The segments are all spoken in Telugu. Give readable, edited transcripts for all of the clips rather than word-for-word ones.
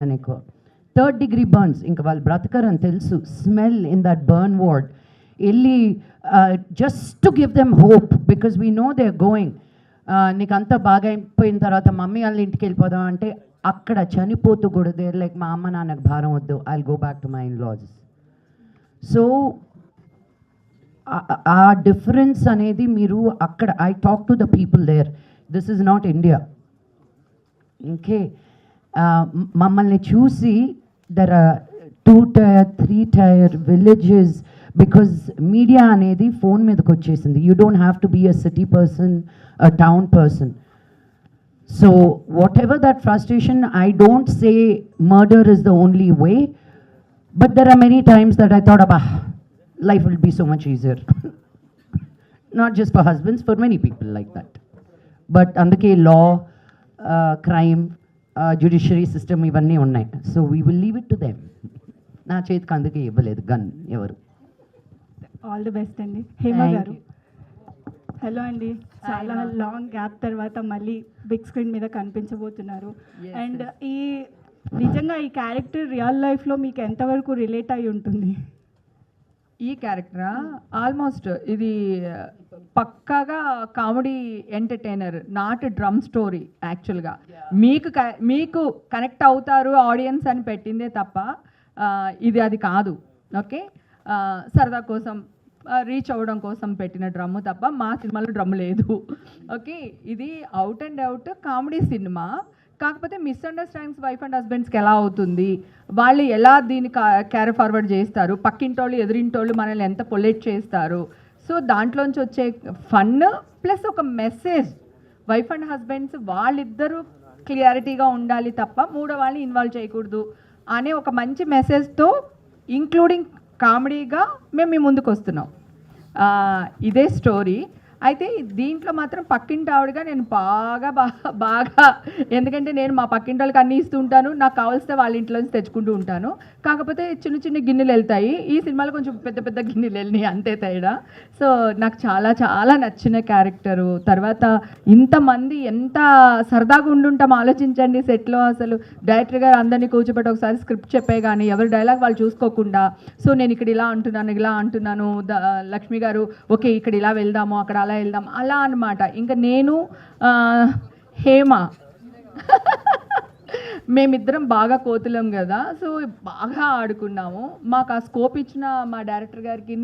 ఎక్కువ థర్డ్ డిగ్రీ బర్న్స్ ఇంకా వాళ్ళు బ్రతకరని తెలుసు. Smell in that burn ward వెళ్ళి just to give them hope because we know they are going. నీకు అంతా బాగా అయిపోయిన తర్వాత మమ్మీ వాళ్ళ ఇంటికి వెళ్ళిపోదాం అంటే అక్కడ చనిపోతూ కూడా దేర్ లైక్ మా అమ్మ నాన్నకు భారం వద్దు, I go back to my in-laws. So ఆ డిఫరెన్స్ అనేది మీరు అక్కడ I talk to the people there, this is not India. Okay, మమ్మల్ని చూసి there are 2 tier 3 tier villages because media అనేది ఫోన్ మీదకి వచ్చేసింది. You don't have to be a city person, a town person. So whatever that frustration, I don't say murder is the only way, but there are many times that I thought అబ్బా life will be so much easier. Not just for husbands, for many people like that. But అందుకే law, crime, judiciary system ఇవన్నీ ఉన్నాయి. So we will leave it to them. నా చేతికి అందుకే ఇవ్వలేదు గన్ ఎవరు. ఆల్ ది బెస్ట్ అండి. హేమ గారు, హలో అండి. చాలా లాంగ్ గ్యాప్ తర్వాత మళ్ళీ బిగ్ స్క్రీన్ మీద కనిపించబోతున్నారు. అండ్ ఈ నిజంగా ఈ క్యారెక్టర్ రియల్ లైఫ్లో మీకు ఎంతవరకు రిలేట్ అయి ఉంటుంది? ఈ క్యారెక్టరా ఆల్మోస్ట్ ఇది పక్కాగా comedy entertainer, not drum story. యాక్చువల్గా మీకు కనెక్ట్ అవుతారు ఆడియన్స్ అని పెట్టిందే తప్ప ఇది అది కాదు. ఓకే, సరదా కోసం రీచ్ అవ్వడం కోసం పెట్టిన డ్రమ్ము తప్ప మా సినిమాలో డ్రమ్ లేదు. ఓకే, ఇది out and out comedy cinema. కాకపోతే మిస్అండర్స్టాండింగ్స్ వైఫ్ అండ్ హస్బెండ్స్కి ఎలా అవుతుంది, వాళ్ళు ఎలా దీన్ని క్యారీ ఫార్వర్డ్ చేస్తారు, పక్కింటోళ్ళు ఎదురింటోళ్ళు మనల్ని ఎంత పొలైట్ చేస్తారు. సో దాంట్లోంచి వచ్చే ఫన్ ప్లస్ ఒక మెసేజ్, వైఫ్ అండ్ హస్బెండ్స్ వాళ్ళిద్దరూ క్లియారిటీగా ఉండాలి తప్ప మూడో వాళ్ళని ఇన్వాల్వ్ చేయకూడదు అనే ఒక మంచి మెసేజ్తో ఇంక్లూడింగ్ కామెడీగా మేము మీ ముందుకు వస్తున్నాం. ఇదే స్టోరీ. అయితే దీంట్లో మాత్రం పక్కింటి ఆవిడగా నేను బాగా ఎందుకంటే నేను మా పక్కింటి వాళ్ళకి అన్నీ ఇస్తూ ఉంటాను, నాకు కావాల్సిన వాళ్ళ ఇంట్లోంచి తెచ్చుకుంటూ ఉంటాను. కాకపోతే చిన్న చిన్న గిన్నెలు వెళ్తాయి, ఈ సినిమాలో కొంచెం పెద్ద పెద్ద గిన్నెలు వెళ్ళినాయి, అంతే తేడా. సో నాకు చాలా చాలా నచ్చిన క్యారెక్టరు. తర్వాత ఇంతమంది ఎంత సరదాగా ఉండుంటాం ఆలోచించండి సెట్లో. అసలు డైరెక్టర్ గారు అందరినీ కూర్చోబెట్టి ఒకసారి స్క్రిప్ట్ చెప్పే కానీ ఎవరి డైలాగ్ వాళ్ళు చూసుకోకుండా, సో నేను ఇక్కడ ఇలా అంటున్నాను లక్ష్మి గారు ఓకే ఇక్కడ ఇలా వెళ్దాము అక్కడ అలా వెళ్దాం అలా అనమాట. ఇంకా నేను హేమ మేమిద్దరం బాగా కోతులం కదా, సో బాగా ఆడుకున్నాము. మాకు ఆ స్కోప్ ఇచ్చిన మా డైరెక్టర్ గారికి,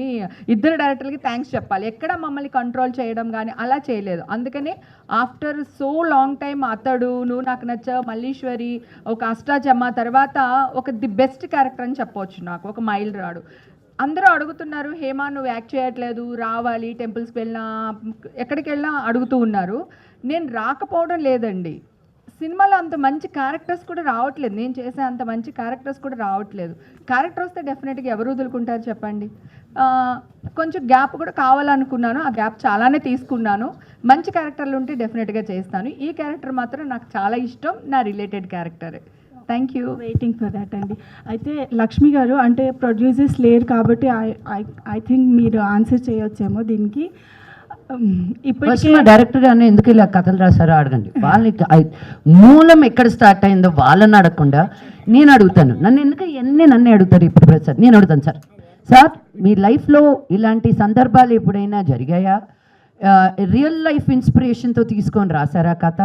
ఇద్దరు డైరెక్టర్లకి థ్యాంక్స్ చెప్పాలి. ఎక్కడ మమ్మల్ని కంట్రోల్ చేయడం కానీ అలా చేయలేదు. అందుకనే ఆఫ్టర్ సో లాంగ్ టైం అతడు, నువ్వు నాకు నచ్చావు, మల్లీశ్వరి, ఒక అష్టాచమ్మ తర్వాత ఒక ది బెస్ట్ క్యారెక్టర్ అని చెప్పవచ్చు. నాకు ఒక మైల్ రాడు. అందరూ అడుగుతున్నారు హేమ నువ్వు యాక్ట్ చేయట్లేదు, రావాలి, టెంపుల్స్కి వెళ్ళినా ఎక్కడికి వెళ్ళినా అడుగుతూ ఉన్నారు. నేను రాకపోవడం లేదండి, సినిమాలో అంత మంచి క్యారెక్టర్స్ కూడా రావట్లేదు, నేను చేసే అంత మంచి క్యారెక్టర్స్ కూడా రావట్లేదు. క్యారెక్టర్ వస్తే డెఫినెట్గా ఎవరు వదులుకుంటారు చెప్పండి. కొంచెం గ్యాప్ కూడా కావాలనుకున్నాను, ఆ గ్యాప్ చాలానే తీసుకున్నాను. మంచి క్యారెక్టర్లు ఉంటే డెఫినెట్గా చేస్తాను. ఈ క్యారెక్టర్ మాత్రం నాకు చాలా ఇష్టం, నా రిలేటెడ్ క్యారెక్టరే. Thank you, waiting for that అండి. అయితే లక్ష్మి గారు, అంటే ప్రొడ్యూసర్స్ లేరు కాబట్టి ఐ థింక్ మీరు ఆన్సర్ చేయొచ్చేమో దీనికి. ఇప్పుడు డైరెక్టర్ గారిని ఎందుకు ఇలా కథలు రాశారో అడగండి. వాళ్ళకి మూలం ఎక్కడ స్టార్ట్ అయిందో వాళ్ళని అడగకుండా నేను అడుగుతాను. నన్ను అడుగుతారు ఇప్పుడు ప్రసాద్, నేను అడుగుతాను సార్ మీ లైఫ్లో ఇలాంటి సందర్భాలు ఎప్పుడైనా జరిగాయా? రియల్ లైఫ్ ఇన్స్పిరేషన్తో తీసుకొని రాశారా కథ,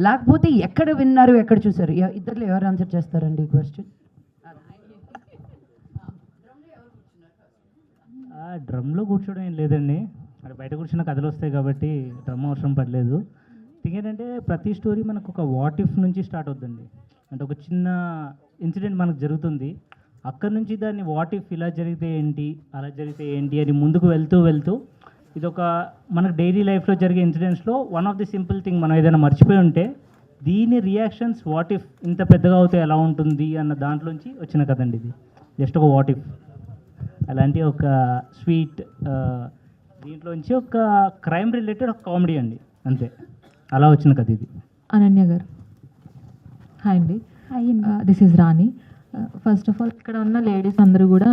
లేకపోతే ఎక్కడ విన్నారు, ఎక్కడ చూసారు? ఇద్దరు ఎవరు ఆన్సర్ చేస్తారండి ఈ క్వశ్చన్? డ్రమ్లో కూర్చోవడం ఏం లేదండి, అక్కడ బయట కూర్చున్న కథలు వస్తాయి కాబట్టి డ్రమ్ అవసరం పడలేదు. థింగ్ ఏంటంటే ప్రతి స్టోరీ మనకు ఒక వాట్ ఇఫ్ నుంచి స్టార్ట్ అవుతుంది. అంటే ఒక చిన్న ఇన్సిడెంట్ మనకు జరుగుతుంది, అక్కడ నుంచి దాన్ని వాట్ ఇఫ్ ఇలా జరిగితే ఏంటి, అలా జరిగితే ఏంటి అని ముందుకు వెళ్తూ ఇది ఒక మనకు డైలీ లైఫ్లో జరిగే ఇన్సిడెంట్స్లో one of the simple thing మనం ఏదైనా మర్చిపోయి ఉంటే దీని రియాక్షన్స్ వాట్ ఇఫ్ ఇంత పెద్దగా అవుతే ఎలా ఉంటుంది అన్న దాంట్లోంచి వచ్చిన కదండి ఇది. జస్ట్ ఒక వాట్ ఇఫ్ అలాంటి ఒక స్వీట్, దీంట్లోంచి ఒక క్రైమ్ రిలేటెడ్ ఒక కామెడీ అండి, అంతే. అలా వచ్చిన కథ ఇది. అనన్య గారు, హాయ్ అండి. This is Rani. First of all ఇక్కడ ఉన్న లేడీస్ అందరూ కూడా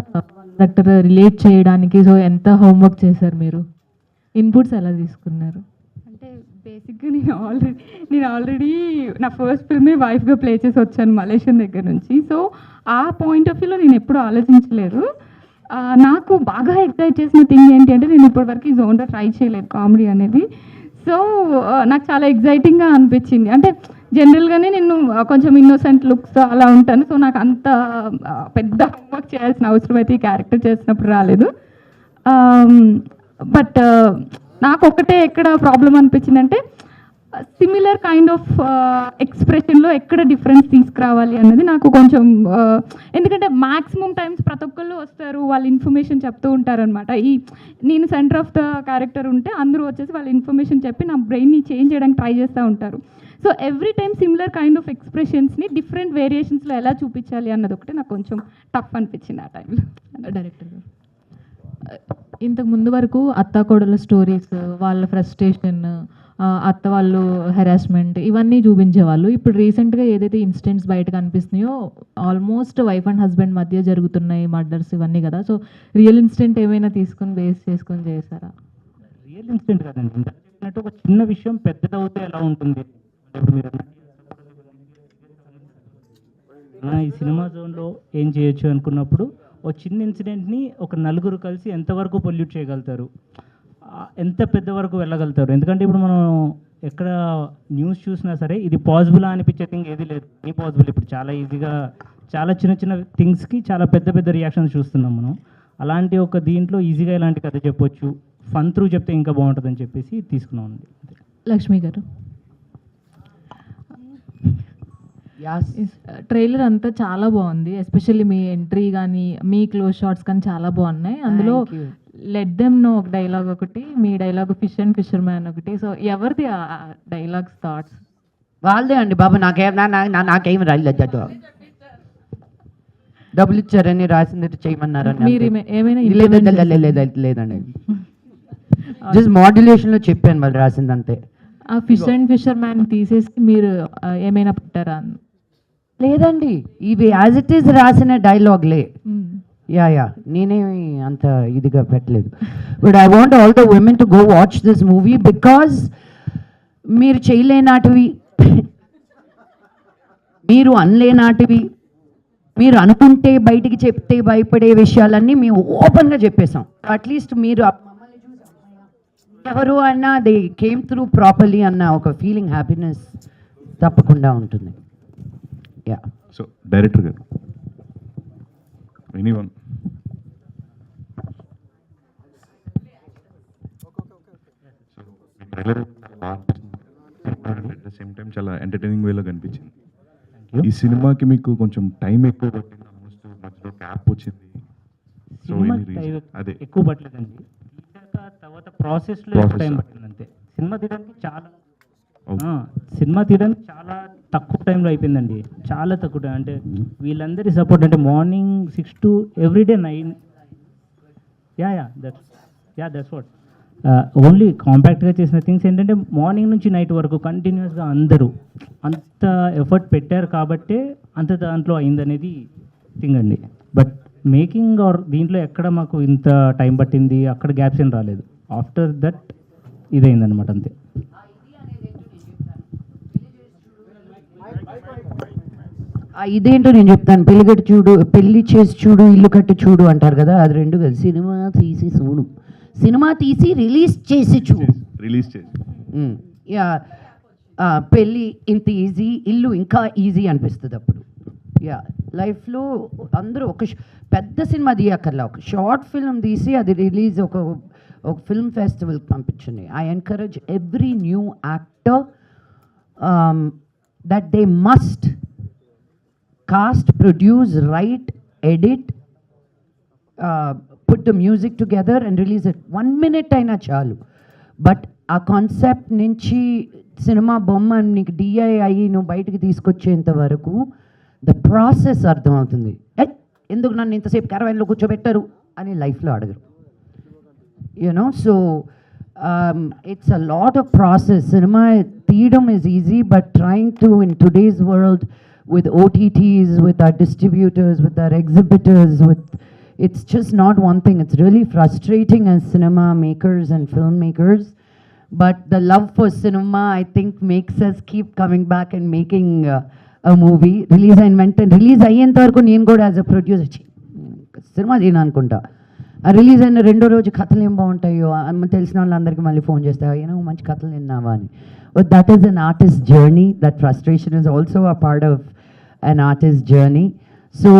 డైరెక్టర్ రిలేట్ చేయడానికి సో ఎంత హోంవర్క్ చేశారు మీరు, ఇన్పుట్స్ ఎలా తీసుకున్నారు? అంటే బేసిక్గా నేను ఆల్రెడీ నా ఫస్ట్ ఫిల్మే వైఫ్గా ప్లే చేసి వచ్చాను మలేషియన్ దగ్గర నుంచి. సో ఆ పాయింట్ ఆఫ్ వ్యూలో నేను ఎప్పుడూ ఆలోచించలేదు. నాకు బాగా ఎక్సైట్ చేసిన థింగ్ ఏంటి అంటే నేను ఇప్పటివరకు ఈ జోన్లో ట్రై చేయలేదు కామెడీ అనేది. సో నాకు చాలా ఎగ్జైటింగ్గా అనిపించింది. అంటే జనరల్గానే నేను కొంచెం ఇన్నోసెంట్ లుక్స్ అలా ఉంటాను. సో నాకు అంత పెద్ద వర్క్ చేయాల్సిన అవసరం అయితే ఈ క్యారెక్టర్ చేసినప్పుడు రాలేదు. బట్ నాకు ఒకటే ఎక్కడ ప్రాబ్లం అనిపించిందంటే సిమిలర్ కైండ్ ఆఫ్ ఎక్స్ప్రెషన్లో ఎక్కడ డిఫరెన్స్ తీసుకురావాలి అన్నది నాకు కొంచెం ఎందుకంటే మ్యాక్సిమం టైమ్స్ ప్రతి ఒక్కళ్ళు వస్తారు, వాళ్ళు ఇన్ఫర్మేషన్ చెప్తూ ఉంటారనమాట. నేను సెంటర్ ఆఫ్ ద క్యారెక్టర్ ఉంటే అందరూ వచ్చేసి వాళ్ళ ఇన్ఫర్మేషన్ చెప్పి నా బ్రెయిన్ని చేంజ్ చేయడానికి ట్రై చేస్తూ ఉంటారు. So every time similar kind of ఎక్స్ప్రెషన్స్ని డిఫరెంట్ వేరియేషన్స్లో ఎలా చూపించాలి అన్నది ఒకటి నాకు కొంచెం టఫ్ అనిపించింది ఆ టైంలో. డైరెక్టర్ గారు, ఇంతకు ముందు వరకు అత్త కోడల స్టోరీస్, వాళ్ళ ఫ్రస్ట్రేషన్, అత్త వాళ్ళు హెరాస్మెంట్ ఇవన్నీ చూపించేవాళ్ళు. ఇప్పుడు రీసెంట్గా ఏదైతే ఇన్సిడెంట్స్ బయట కనిపిస్తున్నాయో ఆల్మోస్ట్ వైఫ్ అండ్ హస్బెండ్ మధ్య జరుగుతున్నాయి మర్డర్స్ ఇవన్నీ కదా. సో రియల్ ఇన్సిడెంట్ ఏమైనా తీసుకొని బేస్ చేసుకొని చేశారా? రియల్ ఇన్సిడెంట్ కాదండి, ఇందాక చెప్పినట్టు ఒక చిన్న విషయం పెద్దదవుతే ఎలా ఉంటుంది. ఇప్పుడు మీరు ఈ సినిమా జోన్లో ఏం చేయొచ్చు అనుకున్నప్పుడు ఒక చిన్న ఇన్సిడెంట్ని ఒక నలుగురు కలిసి ఎంతవరకు పొల్యూట్ చేయగలుగుతారు, ఎంత పెద్ద వరకు వెళ్ళగలుగుతారు. ఎందుకంటే ఇప్పుడు మనం ఎక్కడ న్యూస్ చూసినా సరే ఇది పాసిబుల్ అనిపించే థింగ్ ఏది లేదు, ఏ పాసిబుల్. ఇప్పుడు చాలా ఈజీగా చాలా చిన్న చిన్న థింగ్స్కి చాలా పెద్ద పెద్ద రియాక్షన్స్ చూస్తున్నాం మనం. అలాంటి ఒక దీంట్లో ఈజీగా ఇలాంటి కథ చెప్పొచ్చు, ఫన్ త్రూ చెప్తే ఇంకా బాగుంటుందని చెప్పేసి తీసుకున్నాం అండి. లక్ష్మి గారు, ట్రైలర్ అంతా చాలా బాగుంది. ఎస్పెషల్లీ మీ ఎంట్రీ కానీ మీ క్లోజ్ షాట్స్ కానీ చాలా బాగున్నాయి. అందులో లెట్ దెమ్ నో ఒక డైలాగ్ ఒకటి, మీ dialogue fish and fisherman ఒకటి. సో ఎవరిది ఆ డైలాగ్స్ థాట్స్? వాళ్ళదే అండి బాబు. నాకేం రాలేదు, డబ్బులు ఇచ్చారని రాసింది చేయమన్నారని. మీరు ఏమైనా లేదండి, జస్ట్ మాడ్యులేషన్లో చెప్పాను వాళ్ళు రాసింది అంతే. ఆ ఫిష్ అండ్ ఫిషర్ మ్యాన్ తీసేసి మీరు ఏమైనా పెట్టారా? లేదండి, ఇవి యాజ్ ఇట్ ఈస్ రాసిన డైలాగ్లే. యా నేనేమి అంత ఇదిగా పెట్టలేదు. But I want all the women to go watch this movie because మీరు చేయలేనాటివి, మీరు అనలేనాటివి, మీరు అనుకుంటే బయటికి చెప్తే భయపడే విషయాలన్నీ మేము ఓపెన్గా చెప్పేశాం. అట్లీస్ట్ మీరు ఎవరు అన్నా దే కేమ్ త్రూ ప్రాపర్లీ అన్న ఒక ఫీలింగ్, హ్యాపీనెస్ తప్పకుండా ఉంటుంది. యా. సో డైరెక్టర్ గారు, anyone at the same time చాలా ఎంటర్టైనింగ్ వేలో కనిపించింది. ఈ సినిమాకి మీకు కొంచెం టైం ఎక్కువ పట్టింది, ఆల్మోస్ట్ మధ్యలో గ్యాప్ వచ్చింది. సో అదే ఎక్కువ పట్టలేదండి, తర్వాత ప్రాసెస్లో టైం పట్టింది అంతే. సినిమా తీయడానికి చాలా తక్కువ టైంలో అయిపోయిందండి, చాలా తక్కువ టైం. అంటే వీళ్ళందరి సపోర్ట్, అంటే morning 6 to everyday 9. That's what. Only కాంపాక్ట్గా చేసిన థింగ్స్ ఏంటంటే మార్నింగ్ నుంచి నైట్ వరకు కంటిన్యూస్గా అందరూ అంత ఎఫర్ట్ పెట్టారు కాబట్టే అంత దాంట్లో అయిందనేది థింగ్ అండి. బట్ మేకింగ్ ఆర్ దీంట్లో ఎక్కడ మాకు ఇంత టైం పట్టింది, అక్కడ గ్యాప్స్ ఏం రాలేదు. ఆఫ్టర్ దట్ ఇదైందనమాట అంతే. ఇదేంటో నేను చెప్తాను. పెళ్ళిగట్టు చూడు, పెళ్లి చేసి చూడు, ఇల్లు కట్టి చూడు అంటారు కదా, అది రెండు కదా. సినిమా తీసి చూడు, సినిమా తీసి రిలీజ్ చేసి చూడు. యా, పెళ్ళి ఇంత ఈజీ, ఇల్లు ఇంకా ఈజీ అనిపిస్తుంది అప్పుడు. యా, లైఫ్లో అందరూ ఒక పెద్ద సినిమా తీయక్కర్లా, ఒక షార్ట్ ఫిల్మ్ తీసి అది రిలీజ్ ఒక ఫిల్మ్ ఫెస్టివల్కి పంపించండి. I encourage every new actor that they must cast, produce, write, edit, put the music together and release it. 1 minute అయినా చాలు. బట్ ఆ కాన్సెప్ట్ నుంచి సినిమా బొమ్మ నీకు డిఐ అయ్యి నువ్వు బయటికి తీసుకొచ్చేంత వరకు ద ప్రాసెస్ అర్థమవుతుంది. ఎందుకు నన్ను ఇంతసేపు క్యారవాన్లో కూర్చోబెట్టారు అని లైఫ్లో అడగరు. You know, so it's a lot of process. Cinema తీయడం is easy, but trying to in today's world with OTTs, with our distributors, with our exhibitors, it's just not one thing. It's really frustrating as cinema makers and filmmakers. but the love for cinema, I think, makes us keep coming back and making a movie. Release అయ్యేంత వరకు నేను కూడా యాజ్ అ ప్రొడ్యూసర్ సినిమా తీయను అనుకుంటా. ఆ రిలీజ్ అయిన రెండో రోజు కథలు ఏం బాగుంటాయో తెలిసిన వాళ్ళందరికీ మళ్ళీ ఫోన్ చేస్తా, ఏమో మంచి కథలు విన్నావా అని. But that is an artist journey. That frustration is also a part of an artist journey. So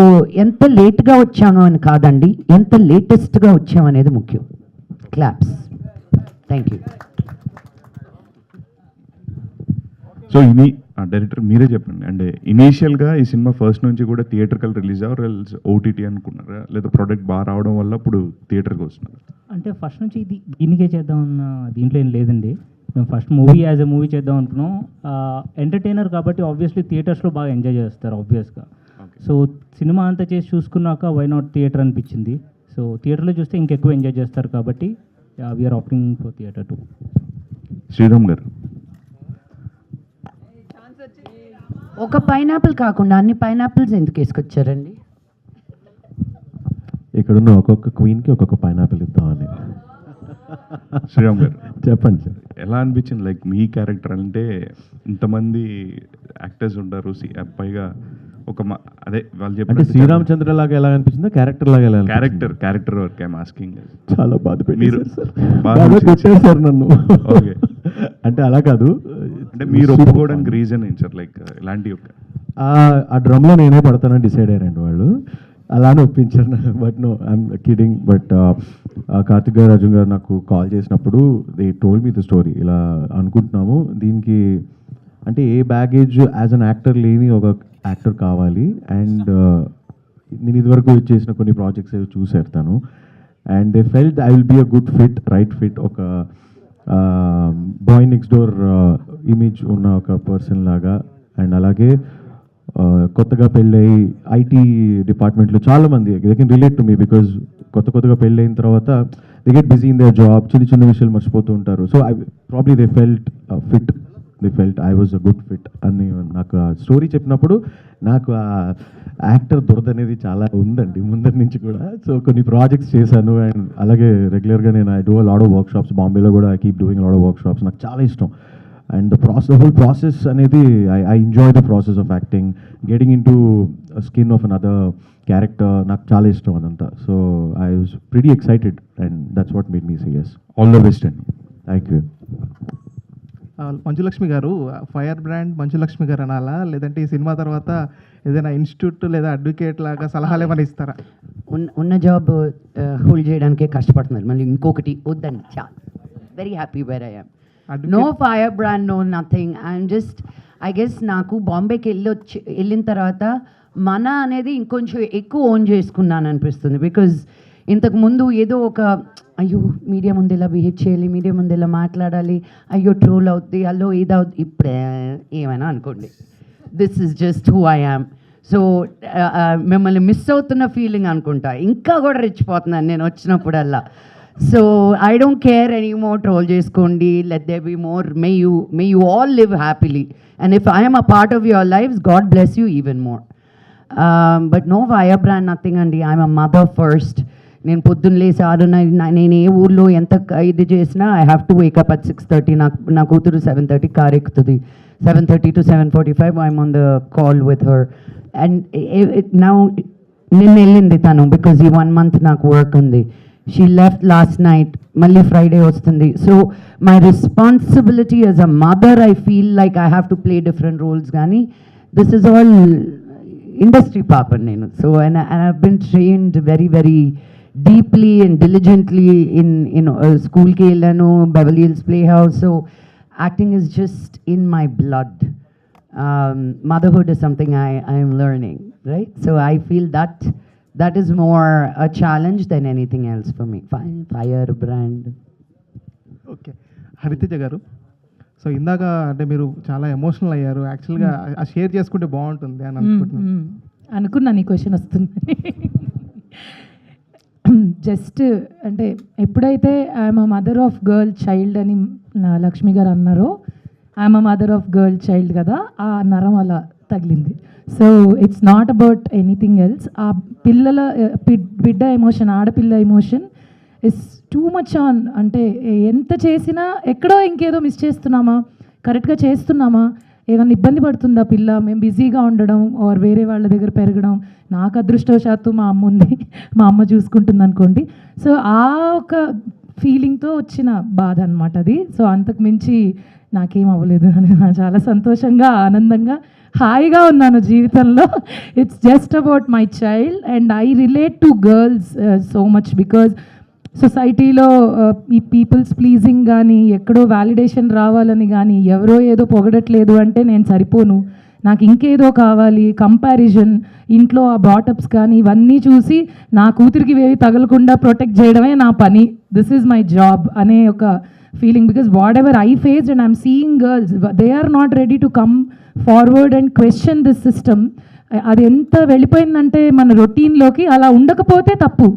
ఎంత లేట్గా వచ్చామో అని కాదండి, ఎంత లేటెస్ట్గా వచ్చామనేది ముఖ్యం. క్లాప్స్. Thank you. సో ఇది డైరెక్టర్ మీరే చెప్పండి, అంటే ఇనీషియల్గా ఈ సినిమా ఫస్ట్ నుంచి కూడా థియేటర్కల్ రిలీజ్ ఎల్స్ ఓటీటీ అనుకున్నారా, లేదా ప్రోడక్ట్ బాగా రావడం వల్ల ఇప్పుడు థియేటర్కి వస్తున్నారు? అంటే ఫస్ట్ నుంచి ఇది దీనికే చేద్దామన్న దీంట్లో ఏం లేదండి. మేము first movie as a movie చేద్దాం అనుకున్నాం. ఎంటర్టైనర్ కాబట్టి ఆబ్వియస్లీ థియేటర్స్లో బాగా ఎంజాయ్ చేస్తారు ఆబ్వియస్గా. సో సినిమా అంతా చేసి చూసుకున్నాక వై నాట్ థియేటర్ అనిపించింది. సో థియేటర్లో చూస్తే ఇంకెక్కువ ఎంజాయ్ చేస్తారు కాబట్టి we're opting for theatre too. Sriram గారు, ఒక పైనాపిల్ కాకుండా అన్ని పైనాపిల్స్ ఎందుకు వేసుకొచ్చారండి? ఇక్కడున్న ఒక్కొక్క క్వీన్కి ఒక్కొక్క పైనాపిల్ ఇద్దామని. శ్రీరామ్ గారు చెప్పండి సార్. ఎలా అనిపించింది? లైక్ మీ క్యారెక్టర్ అంటే ఇంతమంది యాక్టర్స్ ఉంటారు, పైగా ఒక అదే వాళ్ళు అంటే చెప్పారు శ్రీరామచంద్ర లాగా ఎలా అనిపించిందో, క్యారెక్టర్ లాగా ఎలా క్యారెక్టర్ వర్క్ ఐఎమ్ ఆస్కింగ్. చాలా బాధ మీరు బాగా కొట్టారు సార్ నన్ను. ఓకే, అంటే అలా కాదు, అంటే మీరు ఒప్పుకోవడానికి రీజన్ ఏంటి సార్? లైక్ ఇలాంటి ఒక ఆ డ్రమ్లో నేనే పడతానని డిసైడ్ అయ్యారండి వాళ్ళు, అలానే ఒప్పించారు. But no I'm kidding. But Karthik గారు, అర్జున్ గారు నాకు కాల్ చేసినప్పుడు they told me the story. ఇలా అనుకుంటున్నాము, దీనికి అంటే ఏ బ్యాగేజ్ యాజ్ అన్ యాక్టర్ లేని ఒక యాక్టర్ కావాలి. అండ్ నేను ఇదివరకు చేసిన కొన్ని ప్రాజెక్ట్స్ చూసారు తను, and they felt I will be a good fit, right fit. ఒక బాయ్ నెక్స్ట్ డోర్ ఇమేజ్ ఉన్న ఒక పర్సన్ లాగా. అండ్ అలాగే కొత్తగా పెళ్ళయి ఐటీ డిపార్ట్మెంట్లో చాలామంది they can relate to me, because కొత్తగా పెళ్ళైన తర్వాత they get busy in their job, చిన్న విషయాలు మర్చిపోతూ ఉంటారు. So I probably they felt fit, they felt I was a good fit అని నాకు ఆ స్టోరీ చెప్పినప్పుడు నాకు ఆ యాక్టర్ దురద అనేది చాలా ఉందండి ముందరి నుంచి కూడా. సో కొన్ని ప్రాజెక్ట్స్ చేశాను, అండ్ అలాగే రెగ్యులర్గా నేను I do a lot of workshops, బాంబేలో కూడా I keep doing lot of workshops. నాకు చాలా ఇష్టం. అండ్ ద హోల్ ప్రాసెస్ అనేది I enjoy the process of acting, getting into skin of another character, నాకు చాలా ఇష్టం అదంతా. So I was pretty excited and that's what made me say yes. All the best అండి. Thank you. మంచులక్ష్మి గారు, ఫైర్ బ్రాండ్ మంచులక్ష్మి గారు అనాలా, లేదంటే ఈ సినిమా తర్వాత ఏదైనా ఇన్స్టిట్యూట్ లేదా అడ్వకేట్ లాగా సలహాలు ఏమైనా ఇస్తారా? ఉన్న జాబ్ హోల్డ్ చేయడానికే కష్టపడుతున్నారు, మళ్ళీ ఇంకొకటి వద్దండి. చాలా very happy where I am. No fire brand, no nothing. I'm just I guess నాకు బాంబేకి వెళ్ళిన తర్వాత మన అనేది ఇంకొంచెం ఎక్కువ ఓన్ చేసుకున్నాను అనిపిస్తుంది. బికాజ్ ఇంతకు ముందు ఏదో ఒక అయ్యో మీడియా ముందు ఇలా బిహేవ్ చేయాలి, మీడియా ముందు ఇలా మాట్లాడాలి, అయ్యో ట్రోల్ అవుద్ది, అల్లో ఇదవుద్ది, ఇప్పుడే ఏమైనా అనుకోండి, this is just who I am. So మిమ్మల్ని మిస్ అవుతున్న ఫీలింగ్ అనుకుంటా, ఇంకా కూడా రెచ్చిపోతున్నాను నేను వచ్చినప్పుడల్లా. So I don't care any more, troll చేసుకోండి, let they be more, may you all live happily, and if I'm a part of your life, God bless you even more. But no fire brand, nothing అండి. I'm a mother first. నేను పొద్దున్న లేసి 6:30, నేను ఏ ఊర్లో ఎంత ఇది చేసినా I have to wake up at 6:30. నా కూతురు 7:30 కార్ ఎక్కుతుంది. 7:30 to 7:45 I'm on the call with her. And now నిన్న వెళ్ళింది తను, బికాజ్ ఈ 1 month నాకు వర్క్ ఉంది. షీ లెఫ్ట్ లాస్ట్ నైట్, మళ్ళీ ఫ్రైడే వస్తుంది. So my responsibility as a mother, I feel like I have to play different roles. కానీ దిస్ ఇస్ ఆల్ ఇండస్ట్రీ పాప నేను. So and I have been trained very very deeply and diligently in school ke ellanu, Beverly Hills Playhouse. So acting is just in my blood. Motherhood is something I am learning, right? So I feel that is more a challenge than anything else for me. Fire brand. Okay, Hariteja గారు, సో ఇందాక అంటే మీరు చాలా ఎమోషనల్ అయ్యారు. యాక్చువల్గా ఆ షేర్ చేసుకుంటే బాగుంటుంది అని అనుకుంటున్నాను. అనుకున్నాను ఈ క్వశ్చన్ వస్తుందని. జస్ట్ అంటే ఎప్పుడైతే I'm a mother of girl child అని లక్ష్మి గారు అన్నారో, I'm a mother of girl child కదా, ఆ నరం అలా తగిలింది. So it's not about anything else. ఆ పిల్లల బిడ్డ ఎమోషన్, ఆడపిల్ల emotion is too much on. అంటే ఎంత చేసినా ఎక్కడో ఇంకేదో మిస్ చేస్తున్నామా, కరెక్ట్గా చేస్తున్నామా, ఏమైనా ఇబ్బంది పడుతుందా పిల్ల, మేము బిజీగా ఉండడం ఆర్ వేరే వాళ్ళ దగ్గర పెరగడం. నాకు అదృష్టవశాత్తు మా అమ్మ ఉంది, మా అమ్మ చూసుకుంటుంది అనుకోండి. సో ఆ ఒక ఫీలింగ్తో వచ్చిన బాధ అనమాట అది. సో అంతకు మించి నాకేం అవ్వలేదు అని చాలా సంతోషంగా, ఆనందంగా, హాయిగా ఉన్నాను జీవితంలో. It's just about my child and I relate to girls so much because సొసైటీలో ఈ పీపుల్స్ ప్లీజింగ్ కానీ, ఎక్కడో వ్యాలిడేషన్ రావాలని కానీ, ఎవరో ఏదో పొగడట్లేదు అంటే నేను సరిపోను, నాకు ఇంకేదో కావాలి, కంపారిజన్, ఇంట్లో ఆ బాటప్స్ కానీ ఇవన్నీ చూసి నా కూతురికి వేవి తగలకుండా ప్రొటెక్ట్ చేయడమే నా పని, దిస్ ఈజ్ మై జాబ్ అనే ఒక feeling. Because whatever I faced and I'm seeing girls, they are not ready to come forward and question this system. అది ఎంత వెళ్ళిపోయిందంటే మన రొటీన్లోకి, అలా ఉండకపోతే తప్పు,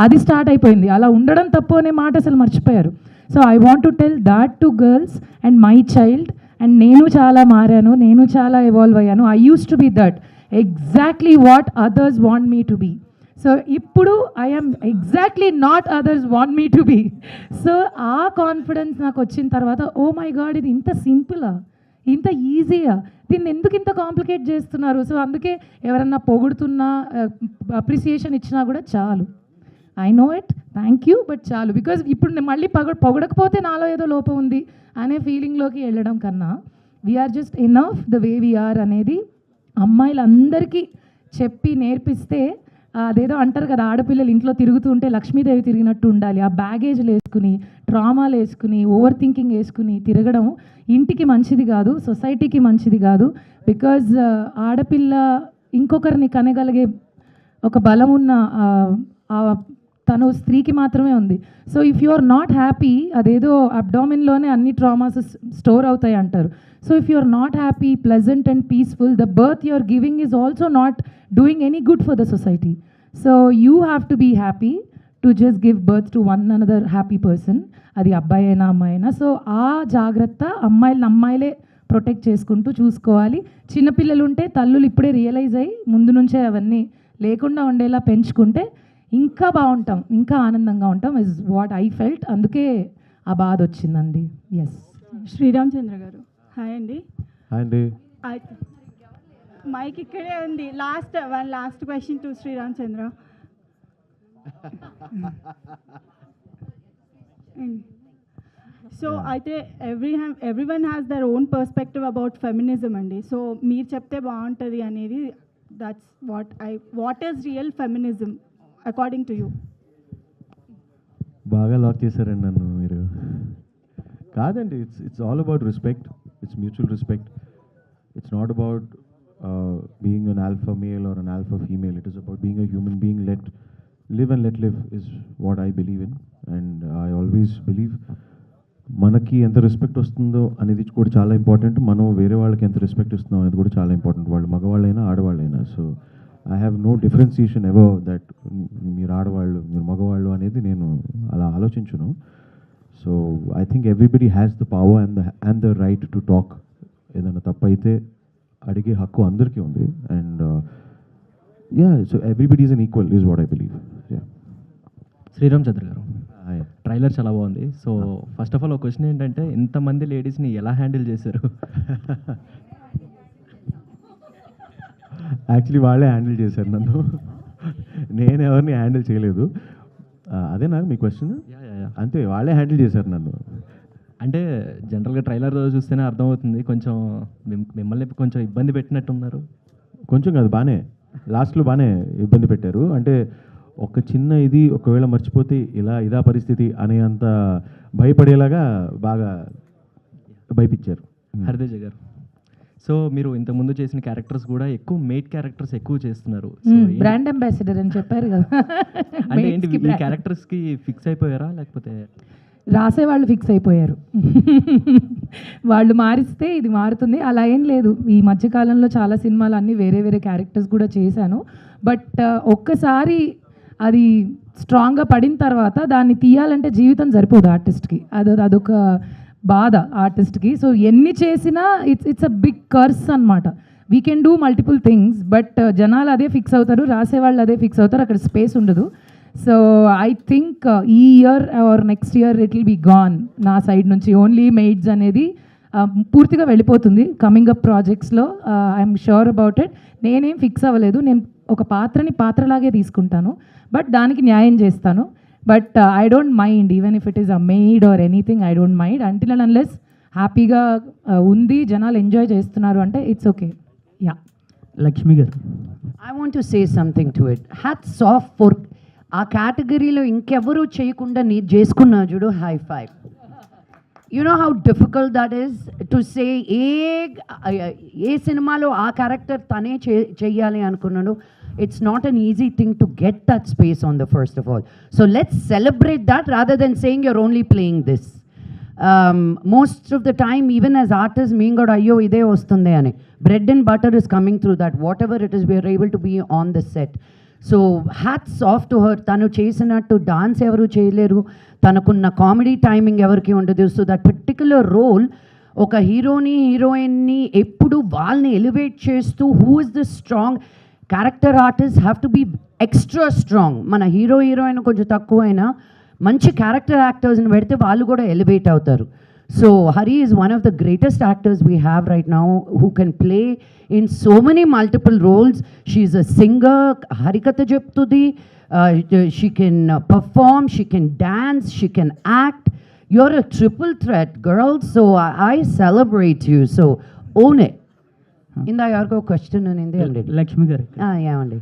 అది స్టార్ట్ అయిపోయింది. అలా ఉండడం తప్పు అనే మాట అసలు మర్చిపోయారు. So I want to tell that to girls and my child. And నేను చాలా మారాను, నేను చాలా ఎవాల్వ్ అయ్యాను. I use to be that exactly what others want me to be. So ఇప్పుడు I'm exactly not others want me to be. So ఆ కాన్ఫిడెన్స్ నాకు వచ్చిన తర్వాత, ఓ మై గాడ్, ఇది ఇంత సింపులా, ఇంత ఈజీయా, దీన్ని ఎందుకు ఇంత కాంప్లికేట్ చేస్తున్నారు. సో అందుకే ఎవరన్నా పొగుడుతున్నా, అప్రిసియేషన్ ఇచ్చినా కూడా చాలు, I know it, thank you, but చాలు. బికాజ్ ఇప్పుడు నేను మళ్ళీ పొగడకపోతే నాలో ఏదో లోపం ఉంది అనే ఫీలింగ్లోకి వెళ్ళడం కన్నా, we're just enough the way we're అనేది అమ్మాయిలందరికీ చెప్పి నేర్పిస్తే, అదేదో అంటారు కదా, ఆడపిల్లలు ఇంట్లో తిరుగుతూ ఉంటే లక్ష్మీదేవి తిరిగినట్టు ఉండాలి. ఆ బ్యాగేజ్లు వేసుకుని, ట్రామాలు వేసుకుని, ఓవర్ థింకింగ్ వేసుకుని తిరగడం ఇంటికి మంచిది కాదు, సొసైటీకి మంచిది కాదు. బికాజ్ ఆడపిల్ల ఇంకొకరిని కనగలిగే ఒక బలం ఉన్న తను స్త్రీకి మాత్రమే ఉంది. So if you are not happy, అదేదో అబ్డామిన్లోనే అన్ని ట్రామాస్ స్టోర్ అవుతాయి అంటారు. So if you are not happy, pleasant and peaceful, the birth you are giving is also not doing any good for the society. So you have to be happy to just give birth to one another happy person, అది అబ్బాయి అయినా అమ్మాయి అయినా. సో ఆ జాగ్రత్త అమ్మాయిలే ప్రొటెక్ట్ చేసుకుంటూ చూసుకోవాలి. చిన్నపిల్లలు ఉంటే తల్లులు ఇప్పుడే రియలైజ్ అయ్యి ముందు నుంచే అవన్నీ లేకుండా ఉండేలా పెంచుకుంటే ఇంకా బాగుంటాం, ఇంకా ఆనందంగా ఉంటాం, ఇస్ వాట్ ఐ ఫెల్ట్. అందుకే ఆ బాధ వచ్చిందండి. ఎస్. శ్రీరామచంద్ర గారు, హాయ్ అండి. అండి మైక్ ఇక్కడే ఉంది. Last question to Sreeramachandra. So అయితే everyone has their own perspective about feminism అండి. సో మీరు చెప్తే బాగుంటుంది అనేది, that's what is real feminism according to you? బాగా లాక్ చేశారండి నన్ను మీరు. కాదండి, it's all about respect, it's mutual respect. It's not about being an alpha male or an alpha female. It is about being a human being. live and let live is what I believe in, and I always believe మనకి ఎంత రెస్పెక్ట్ వస్తుందో అనేది కూడా చాలా ఇంపార్టెంట్, మనం వేరే వాళ్ళకి ఎంత రెస్పెక్ట్ ఇస్తున్నాం అనేది కూడా చాలా ఇంపార్టెంట్, వాళ్ళు మగవాళ్ళైనా ఆడవాళ్ళైనా. So I have no differentiation ever that మీరు ఆడవాళ్ళు మీరు మగవాళ్ళు అనేది నేను అలా ఆలోచించును. So I think everybody has the power and the right to talk. ఏదైనా తప్పు అయితే అడిగే హక్కు అందరికీ ఉంది. And so everybody is an equal is what I believe. Sreeramachandra గారు, ట్రైలర్ చాలా బాగుంది. సో ఫస్ట్ ఆఫ్ ఆల్ ఒక క్వశ్చన్ ఏంటంటే, ఇంతమంది లేడీస్ని ఎలా హ్యాండిల్ చేశారు? యాక్చువల్లీ వాళ్ళే హ్యాండిల్ చేశారు నన్ను, నేను ఎవరిని హ్యాండిల్ చేయలేదు. అదే నాకు మీ క్వశ్చన్? అంతే, వాళ్ళే హ్యాండిల్ చేశారు నన్ను. అంటే జనరల్గా ట్రైలర్ చూస్తేనే అర్థమవుతుంది, కొంచెం మిమ్మల్ని కొంచెం ఇబ్బంది పెట్టినట్టున్నారు. కొంచెం కాదు, బాగానే లాస్ట్లో బాగానే ఇబ్బంది పెట్టారు. అంటే ఒక చిన్న ఇది ఒకవేళ మర్చిపోతే ఇదా పరిస్థితి అనే అంత భయపడేలాగా బాగా భయపించారు హరితేజ గారు. సో మీరు ఇంతకుముందు చేసిన క్యారెక్టర్స్ కూడా ఎక్కువ మెయిట్ క్యారెక్టర్స్ ఎక్కువ చేస్తున్నారు. బ్రాండ్ అంబాసిడర్ అని చెప్పారు కదా. అంటే ఏంటి, ఈ క్యారెక్టర్స్కి ఫిక్స్ అయిపోయారా లేకపోతే? రాసేవాళ్ళు ఫిక్స్ అయిపోయారు, వాళ్ళు మారిస్తే ఇది మారుతుంది, అలా ఏం లేదు. ఈ మధ్యకాలంలో చాలా సినిమాలు అన్నీ వేరే వేరే క్యారెక్టర్స్ కూడా చేశాను. బట్ ఒక్కసారి అది స్ట్రాంగ్గా పడిన తర్వాత దాన్ని తీయాలంటే జీవితం సరిపోదు ఆర్టిస్ట్కి, అదొక బాధ ఆర్టిస్ట్కి. సో ఎన్ని చేసినా ఇట్స్ అ బిగ్ కర్స్ అనమాట. We can do multiple things, but జనాలు అదే ఫిక్స్ అవుతారు, రాసేవాళ్ళు అదే ఫిక్స్ అవుతారు, అక్కడ స్పేస్ ఉండదు. సో ఐ థింక్ ఈ year or next year it will be gone నా సైడ్ నుంచి. ఓన్లీ మెయిడ్స్ అనేది పూర్తిగా వెళ్ళిపోతుంది కమింగ్ అప్ ప్రాజెక్ట్స్లో. I'm sure about it. నేనేం ఫిక్స్ అవ్వలేదు. నేను ఒక పాత్రలాగే తీసుకుంటాను, బట్ దానికి న్యాయం చేస్తాను. But I don't mind even if it is a maid or anything. I don't mind until and unless హ్యాపీగా ఉంది, జనాలు ఎంజాయ్ చేస్తున్నారు అంటే ఇట్స్ ఓకే. యా, లక్ష్మి గారు, I want to say something to it. Hats off for ఆ కేటగిరీలో ఇంకెవరూ చేయకుండా నీ చేసుకున్నా చూడు, high five. You know how difficult that is to say ఏ సినిమాలో ఆ క్యారెక్టర్ తనే చెయ్యాలి అనుకున్నాడు. It's not an easy thing to get that space on the first of all. So let's celebrate that rather than saying you're only playing this. Most of the time, even as artists, me goda ayyo ide vastundi ani. Bread and butter is coming through that. Whatever it is, we are able to be on the set. So hats off to her. తను చేసినట్టు డాన్స్ ఎవరు చేయలేరు, తనకున్న కామెడీ టైమింగ్ ఎవరికి ఉండదు. సో దట్ పర్టిక్యులర్ రోల్ ఒక హీరోయిన్ని ఎప్పుడు వాళ్ళని ఎలివేట్ చేస్తూ who is the strong character artist have to be extra strong. మన హీరోయిన్ కొంచెం తక్కువైనా మంచి క్యారెక్టర్ యాక్టర్స్ని పెడితే వాళ్ళు కూడా ఎలివేట్ అవుతారు. So Hari is one of the greatest actors we have right now who can play in so many multiple roles. She is a singer, harikatha jeptudi, she can perform, she can dance, she can act. You're a triple threat, girl, so I celebrate you. So own it. ఇందా ఎవరికో క్వశ్చన్ అనేది అండి. లక్ష్మి గారు, ఏమండి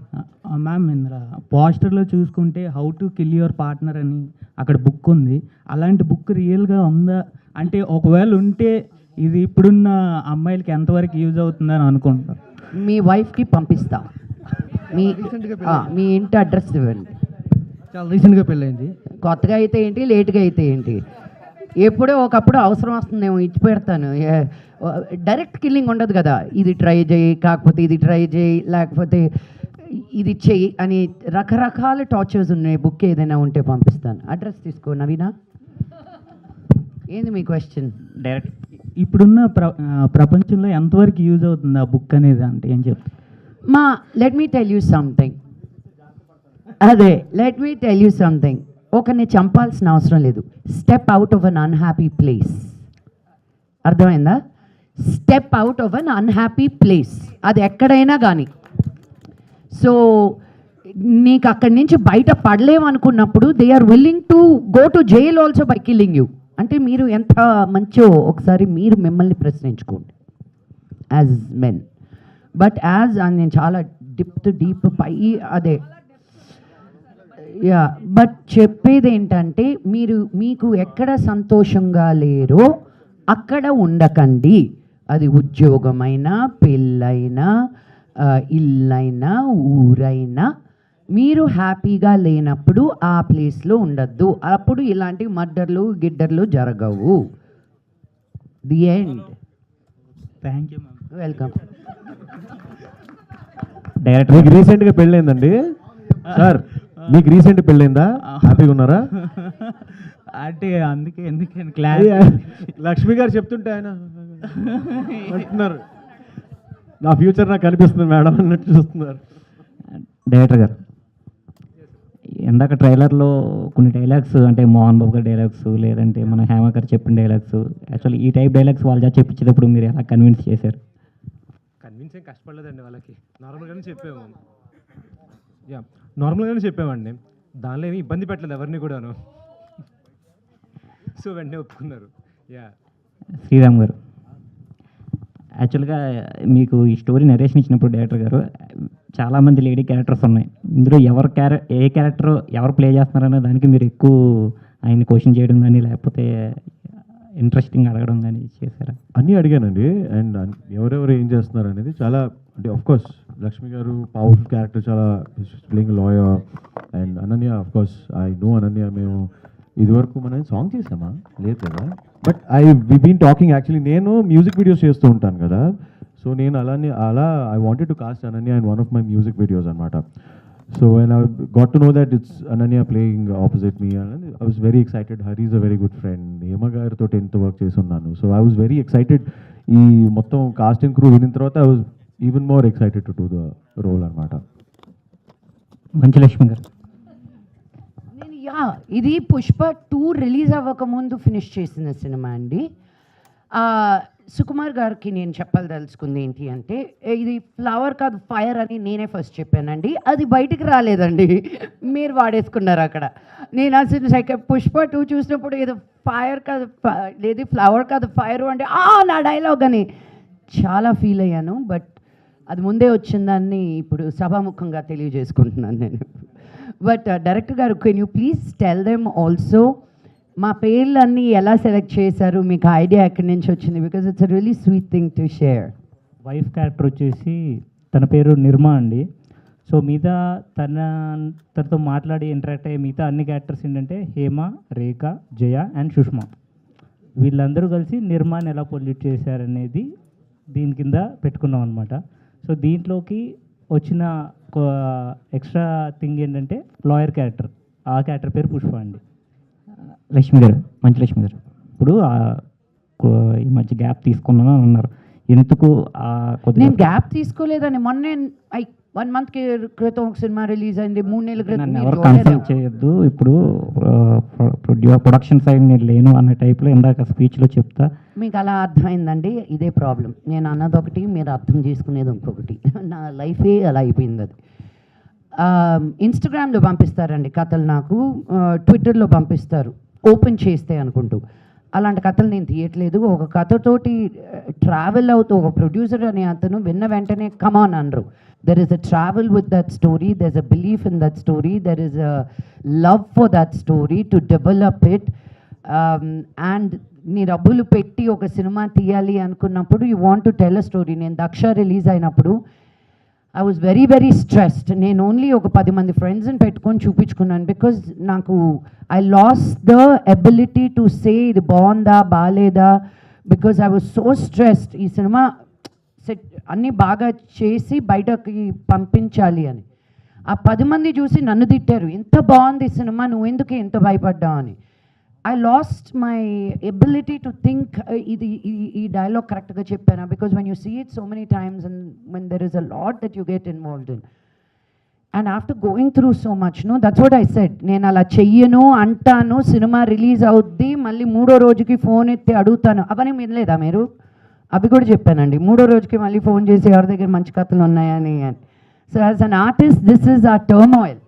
మ్యామ్, ఇందులో పోస్టర్లో చూసుకుంటే how to kill your partner అని అక్కడ బుక్ ఉంది. అలాంటి బుక్ రియల్గా ఉందా? అంటే ఒకవేళ ఉంటే ఇది ఇప్పుడున్న అమ్మాయిలకి ఎంతవరకు యూజ్ అవుతుందని అనుకుంటున్నారు? మీ వైఫ్కి పంపిస్తా. మీ ఇంటి అడ్రస్ ఇవ్వండి. చాలా రీసెంట్గా పెళ్ళైంది. కొత్తగా అయితే ఏంటి, లేట్గా అయితే ఏంటి, ఎప్పుడో ఒకప్పుడు అవసరం వస్తుందేమో ఇచ్చి పెడతాను. డైరెక్ట్ కిల్లింగ్ ఉండదు కదా, ఇది ట్రై చేయి, కాకపోతే ఇది ట్రై చేయి, లేకపోతే ఇది చెయ్యి అని రకరకాల టార్చర్స్ ఉన్నాయి. బుక్ ఏదైనా ఉంటే పంపిస్తాను. అడ్రస్ తీసుకో నవీనా. ఏంది మీ క్వశ్చన్? డైరెక్ట్ ఇప్పుడున్న ప్రపంచంలో ఎంతవరకు యూజ్ అవుతుంది ఆ బుక్ అనేది అంటే ఏం చెప్తారు? Let me tell you something. Let me tell you something. ఒకరిని చంపాల్సిన అవసరం లేదు. Step out of an unhappy place. అర్థమైందా? Step out of an unhappy place, అది ఎక్కడైనా కానీ. సో నీకు అక్కడి నుంచి బయట పడలేమనుకున్నప్పుడు they are willing to go to jail also by killing you. అంటే మీరు ఎంత మంచో ఒకసారి మీరు మిమ్మల్ని ప్రశ్నించుకోండి యాజ్ మెన్. బట్ యాజ్ నేను చాలా డీప్ పై అదే యా. బట్ చెప్పేది ఏంటంటే మీకు ఎక్కడ సంతోషంగా లేరో అక్కడ ఉండకండి. అది ఉద్యోగమైనా, పెళ్ళైనా, ఇల్లైనా, ఊరైనా, మీరు హ్యాపీగా లేనప్పుడు ఆ ప్లేస్లో ఉండద్దు. అప్పుడు ఇలాంటి మర్డర్లు గిడ్డర్లు జరగవు. The end. Thank you ma'am. Welcome. Director మీకు రీసెంట్గా పెళ్ళైందండి సార్? మీకు రీసెంట్ పెళ్ళైందా? హ్యాపీగా ఉన్నారా? అంటే ఎందుకని క్లాస్ లక్ష్మి గారు చెప్తుంటే ఆయన అంటున్నారు, నా ఫ్యూచర్ నాకు కనిపిస్తుంది మేడం అన్నట్టు చూస్తున్నారు. డైరెక్టర్ గారు, ఇందాక ట్రైలర్లో కొన్ని డైలాగ్స్ అంటే మోహన్ బాబు గారి డైలాగ్స్, లేదంటే మన హేమ గారు చెప్పిన డైలాగ్స్, యాక్చువల్లీ ఈ టైప్ డైలాగ్స్ వాళ్ళు చెప్పించేటప్పుడు మీరు ఎలా కన్విన్స్ చేశారు? కన్విన్స్ ఏం కష్టపడలేదండి వాళ్ళకి, నార్మల్గానే చెప్పాము. నార్మల్గానే చెప్పామండి, దానిలో ఏమి ఇబ్బంది పెట్టలేదు ఎవరిని కూడాను. సో వెంటనే ఒప్పుకున్నారు. శ్రీరామ్ గారు, యాక్చువల్గా మీకు ఈ స్టోరీ నరేషన్ ఇచ్చినప్పుడు డైరెక్టర్ గారు చాలామంది లేడీ క్యారెక్టర్స్ ఉన్నాయి. ఇందులో ఏ క్యారెక్టర్ ఎవరు ప్లే చేస్తున్నారనే దానికి మీరు ఎక్కువ ఆయన క్వశ్చన్ చేయడం కానీ లేకపోతే ఇంట్రెస్టింగ్ అడగడం కానీ చేశారా? అన్నీ అడిగానండి. అండ్ ఎవరెవరు ఏం చేస్తున్నారు అనేది చాలా, అంటే ఆఫ్కోర్స్ లక్ష్మి గారు పవర్ఫుల్ క్యారెక్టర్, చాలా playing lawyer. And Ananya, of course I know Ananya. మేము ఇదివరకు మనం సాంగ్ చేసామా? లేదు కదా. But we been talking. Actually నేను మ్యూజిక్ వీడియోస్ చేస్తూ ఉంటాను కదా, సో నేను అలా I wanted to cast Ananya in one of my music videos అనమాట. So and I got to know that it's Ananya playing opposite me. And I was very excited. Hari is a very good friend. Hema గారితో ఎంత వర్క్ చేసి ఉన్నాను. So I was very excited. ఈ మొత్తం కాస్ట్ అండ్ క్రూ వినిన తర్వాత I was even more excited to do the role అనమాట. మంచి లక్ష్మి గారు, ఇది పుష్ప 2 రిలీజ్ అవ్వకముందు ఫినిష్ చేసిన సినిమా అండి. సుకుమార్ గారికి నేను చెప్పదలుచుకుంది ఏంటి అంటే, ఇది ఫ్లవర్ కాదు ఫైర్ అని నేనే ఫస్ట్ చెప్పానండి. అది బయటికి రాలేదండి, మీరు వాడేసుకున్నారు అక్కడ. నేను అసలు పుష్ప 2 చూసినప్పుడు ఏదో ఫైర్ కాదు లేదు ఫ్లవర్ కాదు ఫైర్ అంటే నా డైలాగ్ అని చాలా ఫీల్ అయ్యాను. బట్ అది ముందే వచ్చిందాన్ని ఇప్పుడు సభాముఖంగా తెలియజేసుకుంటున్నాను నేను. బట్ డైరెక్టర్ గారు, can you please tell them also మా పేర్లన్నీ ఎలా సెలెక్ట్ చేశారు, మీకు ఐడియా ఎక్కడి నుంచి వచ్చింది? Because it's a really sweet thing to share. Wife character వచ్చేసి తన పేరు నిర్మా అండి. సో మిగతా తనతో మాట్లాడి ఇంటరాక్ట్ అయ్యే మిగతా అన్ని క్యారెక్టర్స్ ఏంటంటే హేమ, రేఖ, జయ అండ్ సుష్మా. వీళ్ళందరూ కలిసి నిర్మాని ఎలా పొల్యూట్ చేశారనేది దీని కింద పెట్టుకున్నాం అనమాట. సో దీంట్లోకి వచ్చిన ఎక్స్ట్రా థింగ్ ఏంటంటే లాయర్ క్యారెక్టర్. ఆ క్యారెక్టర్ పేరు పుష్ప అండి. లక్ష్మి గారు, మంచి లక్ష్మి గారు, ఇప్పుడు ఈ మధ్య గ్యాప్ తీసుకున్నాను అని అన్నారు. ఎందుకు నేను గ్యాప్ తీసుకోలేదని మొన్నే 1 month క్రితం ఒక సినిమా రిలీజ్ అయింది, 3 నెలల క్రితం. నన్ను ఎవరు కన్సల్ట్ చేయొద్దు, ఇప్పుడు ప్రొడక్షన్ సైడ్ నేను లేను అనే టైప్లో ఇందాక స్పీచ్లో చెప్తా. మీకు అలా అర్థమైందండి, ఇదే ప్రాబ్లం. నేను అన్నది ఒకటి, మీరు అర్థం చేసుకునేది ఇంకొకటి. నా లైఫే అలా అయిపోయింది. అది ఇన్స్టాగ్రామ్లో పంపిస్తారండి కథలు, నాకు ట్విట్టర్లో పంపిస్తారు ఓపెన్ చేస్తే అనుకుంటూ. అలాంటి కథలు నేను తీయట్లేదు. ఒక కథతోటి ట్రావెల్ అవుతూ ఒక ప్రొడ్యూసర్ అనే అతను విన్న వెంటనే కమాన్ అనరు. There is a travel with that story, there is a belief in that story, there is a love for that story to develop it. And నీ డబ్బులు పెట్టి ఒక సినిమా తీయాలి అనుకున్నప్పుడు you want to tell a story. నేను దక్ష రిలీజ్ అయినప్పుడు I was very very stressed. నేను ఓన్లీ ఒక 10 మంది ఫ్రెండ్స్ని పెట్టుకొని చూపించుకున్నాను. బికాజ్ నాకు I lost the ability to say ఇది బాగుందా బాగాలేదా, because I was so stressed. ఈ సినిమా సెట్ అన్నీ బాగా చేసి బయటకి పంపించాలి అని. ఆ 10 మంది చూసి నన్ను తిట్టారు, ఎంత బాగుంది ఈ సినిమా, నువ్వు ఎందుకు ఎంత భయపడ్డావు అని. I lost my ability to think ఈ dialogue కరెక్ట్గా చెప్పాను. because when you see it so many times and when there is a lot that you get involved in and after going through so much, no, that's what I said. నేను అలా చెయ్యను అంటాను, సినిమా రిలీజ్ అవుద్ది, మళ్ళీ 3వ రోజుకి ఫోన్ ఎత్తి అడుగుతాను. అవన్నీ వినలేదా మీరు? అవి కూడా చెప్పానండి. 3వ రోజుకి మళ్ళీ ఫోన్ చేసి ఎవరి దగ్గర మంచి కథలు ఉన్నాయని. So as an artist this is ఆ టర్మాయిల్.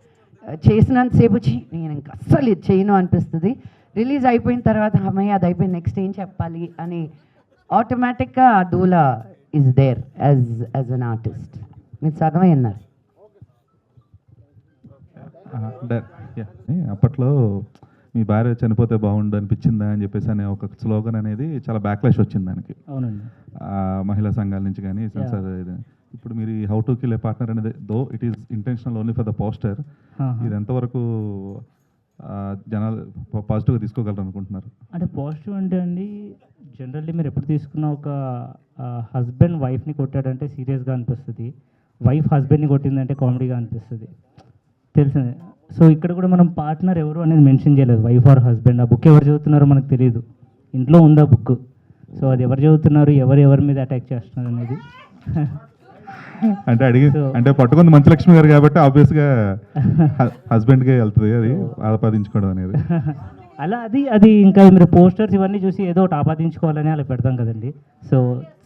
చేసినంతసేపు నేను ఇంకా అస్సలు ఇది చేయను అనిపిస్తుంది. రిలీజ్ అయిపోయిన తర్వాత అమ్మాయి అది అయిపోయింది, నెక్స్ట్ ఏం చెప్పాలి అని ఆటోమేటిక్గా ఆ దూల is there as an artist. మీరు సగమే అన్నారు. అప్పట్లో మీ భార్య చనిపోతే బాగుండు అనిపించిందా అని చెప్పేసి అనే ఒక స్లోగన్ అనేది చాలా బ్యాక్లాష్ వచ్చింది దానికి. అవునండి, మహిళా సంఘాల నుంచి కానీ సెన్సార్. ఇప్పుడు మీరు ఈ how to kill a partner అనేది though it is intentional only for the poster, ఇది ఎంతవరకు జనాలు పాజిటివ్గా తీసుకోగలరు అనుకుంటున్నారు? అంటే పాజిటివ్ అంటే అండి, జనరల్లీ మీరు ఎప్పుడు తీసుకున్న ఒక హస్బెండ్ వైఫ్ని కొట్టాడంటే సీరియస్గా అనిపిస్తుంది, వైఫ్ హస్బెండ్ని కొట్టిందంటే కామెడీగా అనిపిస్తుంది, తెలిసిందే. సో ఇక్కడ కూడా మనం పార్ట్నర్ ఎవరు అనేది మెన్షన్ చేయలేదు, వైఫ్ ఆర్ హస్బెండ్. ఆ బుక్ ఎవరు చదువుతున్నారో మనకు తెలియదు, ఇంట్లో ఉందా బుక్. సో అది ఎవరు చదువుతున్నారు, ఎవరి మీద అటాక్ చేస్తున్నారు అనేది అంటే అంటే పట్టుకుంది మంచి లక్ష్మి గారు కాబట్టి ఆబ్వియస్గా హస్బెండ్కే వెళ్తుంది అది ఆపాదించుకోవడం అనేది. అలా అది ఇంకా మీరు పోస్టర్స్ ఇవన్నీ చూసి ఏదో ఒకటి ఆపాదించుకోవాలని అలా పెడతాం కదండి. సో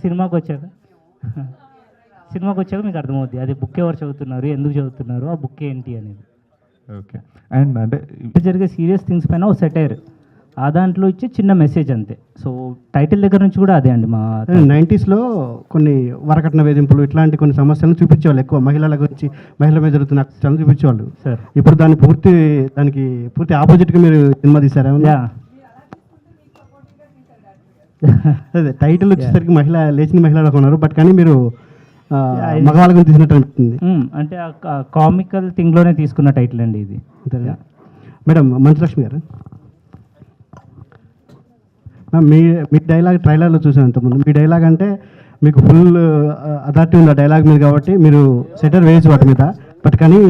సినిమాకి వచ్చాక మీకు అర్థమవుద్ది అది బుక్ ఎవరు చదువుతున్నారు, ఎందుకు చదువుతున్నారు, ఆ బుక్ ఏంటి అనేది. ఓకే. అండ్ అంటే జరిగే సీరియస్ థింగ్స్ పైన ఒక సెటైర్, ఆ దాంట్లో ఇచ్చే చిన్న మెసేజ్ అంతే. సో టైటిల్ దగ్గర నుంచి కూడా అదే అండి. మా 90s కొన్ని వరకట్న వేధింపులు ఇట్లాంటి కొన్ని సమస్యలను చూపించేవాళ్ళు, ఎక్కువ మహిళల గురించి, మహిళల మీద జరుగుతున్న అక్రమాలను చూపించేవాళ్ళు. సార్ ఇప్పుడు దానికి పూర్తి ఆపోజిట్గా మీరు సినిమా తీశారా? అదే టైటిల్ వచ్చేసరికి లేచిన మహిళలకు ఉన్నారు, బట్ కానీ మీరు మగవాళ్ళ గురించి తీసినట్టు అనిపిస్తుంది. అంటే కామికల్ థింగ్లోనే తీసుకున్న టైటిల్ అండి ఇది. మేడం మంచులక్ష్మి గారు, మీ డైలాగ్ ట్రైలర్లో చూసాను ఇంతకుముందు. మీ డైలాగ్ అంటే మీకు ఫుల్ అథారిటీ ఉంది ఆ డైలాగ్ మీద కాబట్టి మీరు సెటర్ వేయచ్చు వాటి మీద. బట్ కానీ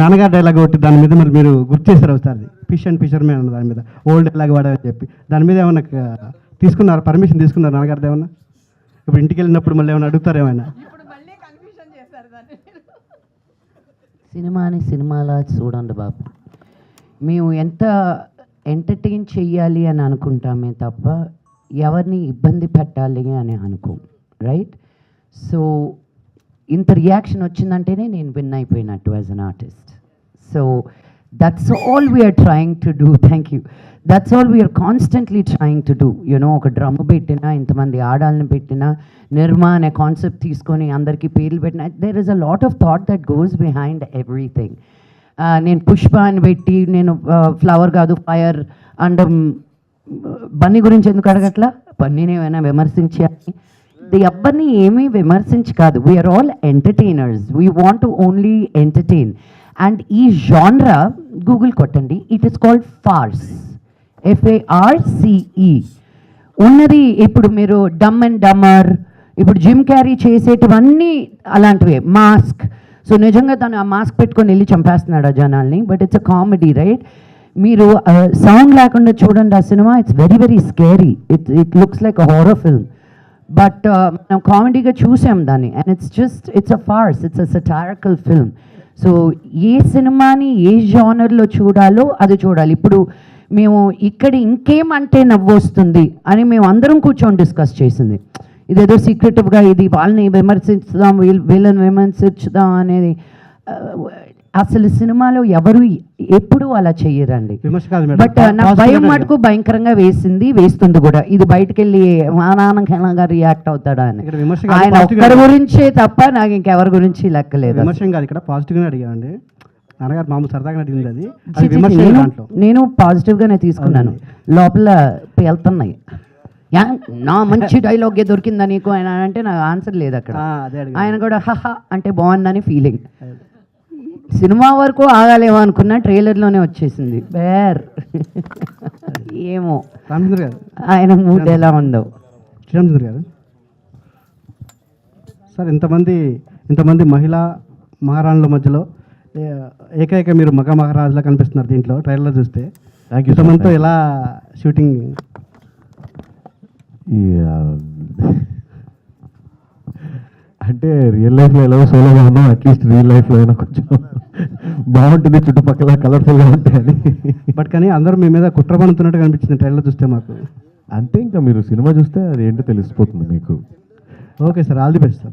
నాన్నగారు డైలాగ్ ఒకటి దాని మీద మరి మీరు గుర్తు చేశారు ఒకసారి, ఫిష్ అండ్ ఫిషర్ మ్యాన్ అన్న దాని మీద ఓల్డ్ డైలాగ్ వాడని చెప్పి దాని మీద ఏమన్నా తీసుకున్నారు, పర్మిషన్ తీసుకున్నారు నాన్నగారిది ఏమన్నా? ఇప్పుడు ఇంటికి వెళ్ళినప్పుడు మళ్ళీ ఏమైనా అడుగుతారు ఏమైనా? సినిమాని సినిమాలా చూడండి బాబు. మేము ఎంత ఎంటర్టైన్ చెయ్యాలి అని అనుకుంటామే తప్ప ఎవరిని ఇబ్బంది పెట్టాలి అని అనుకోం, రైట్? సో ఇంత రియాక్షన్ వచ్చిందంటేనే నేను విన్ అయిపోయినట్టు as an artist. So that's all we're trying to do. Thank you. That's all we're constantly trying to do. You know, ఒక డ్రమ్ పెట్టినా, ఇంతమంది ఆడాలని పెట్టినా, నిర్మా అనే కాన్సెప్ట్ తీసుకొని అందరికీ పేర్లు పెట్టినా, there is a lot of thought that goes behind everything. నేను పుష్ప అని పెట్టి, నేను ఫ్లవర్ కాదు ఫైర్ అండ్ బన్నీ గురించి ఎందుకు అడగట్లా? బన్నీని ఏమైనా విమర్శించాలి? ది అబ్బని ఏమీ విమర్శించి కాదు. We're all entertainers. We want to only entertain. And ఈ జాన్రా గూగుల్ కొట్టండి, it is called farce, FARCE. ఉన్నది ఇప్పుడు మీరు డమ్ అండ్ డమ్మర్, ఇప్పుడు జిమ్ క్యారీ చేసేటివన్నీ అలాంటివే. మాస్క్. సో నిజంగా తను ఆ మాస్క్ పెట్టుకొని వెళ్ళి చంపేస్తున్నాడు ఆ జనాల్ని, but it's a comedy, right? మీరు సౌండ్ లేకుండా చూడండి ఆ సినిమా. It's very very scary. It looks like a horror film, but మనం కామెడీగా చూసాం దాన్ని. And it's a farce, it's a satirical film. So ఏ సినిమాని ఏ జానర్లో చూడాలో అది చూడాలి. ఇప్పుడు మేము ఇక్కడ ఇంకేమంటే నవ్వు వస్తుంది అని మేము అందరం కూర్చొని డిస్కస్ చేసింది. ఇదేదో సీక్రెటివ్గా ఇది వాళ్ళని విమర్శించుదాం, వీళ్ళని విమర్శించుదాం అనేది అసలు సినిమాలో ఎవరు ఎప్పుడు అలా చెయ్యరండి. బట్ నా భయం మటుకు భయంకరంగా వేస్తుంది కూడా. ఇది బయటకు వెళ్ళి మానానంగా రియాక్ట్ అవుతాడా అని. ఆయన ఒక్కరి గురించే తప్ప నాకు ఇంకెవరి గురించి లెక్కలేదు. విమర్శం కాదు, ఇక్కడ పాజిటివ్గానే అడిగామండి. నాన్నగారు మామూలు సరదాగా అడిగింది అది. నేను పాజిటివ్గానే తీసుకున్నాను. లోపల వెళ్తున్నాయి, నా మంచి డైలాగే దొరికిందా నీకు ఆయన అంటే నాకు ఆన్సర్ లేదు అక్కడ. ఆయన కూడా హహా అంటే బాగుందని ఫీలింగ్. సినిమా వరకు ఆగాలేమో అనుకున్నా, ట్రైలర్లోనే వచ్చేసింది బేర్. ఏమో రామచంద్ర గారు, ఆయన మూడ్ ఎలా ఉందో. శ్రీరామచంద్ర గారు సార్, ఇంతమంది మహిళా మహారాణుల మధ్యలో ఏకైక మీరు మగ మహారాజులా కనిపిస్తున్నారు దీంట్లో ట్రైలర్లో చూస్తే. ఇంతమందితో ఎలా షూటింగ్? అంటే రియల్ లైఫ్లో ఎలా సోలోగా ఉన్నాం, అట్లీస్ట్ రియల్ లైఫ్లో అయినా కొంచెం బాగుంటుంది, చుట్టుపక్కల కలర్ఫుల్గా ఉంటాయని. బట్ కానీ అందరూ మీ మీద కుట్ర పడుతున్నట్టు కనిపించింది ట్రైలర్ చూస్తే మాకు. అంతే, ఇంకా మీరు సినిమా చూస్తే అది ఏంటో తెలిసిపోతుంది మీకు. Okay sir, all the best sir.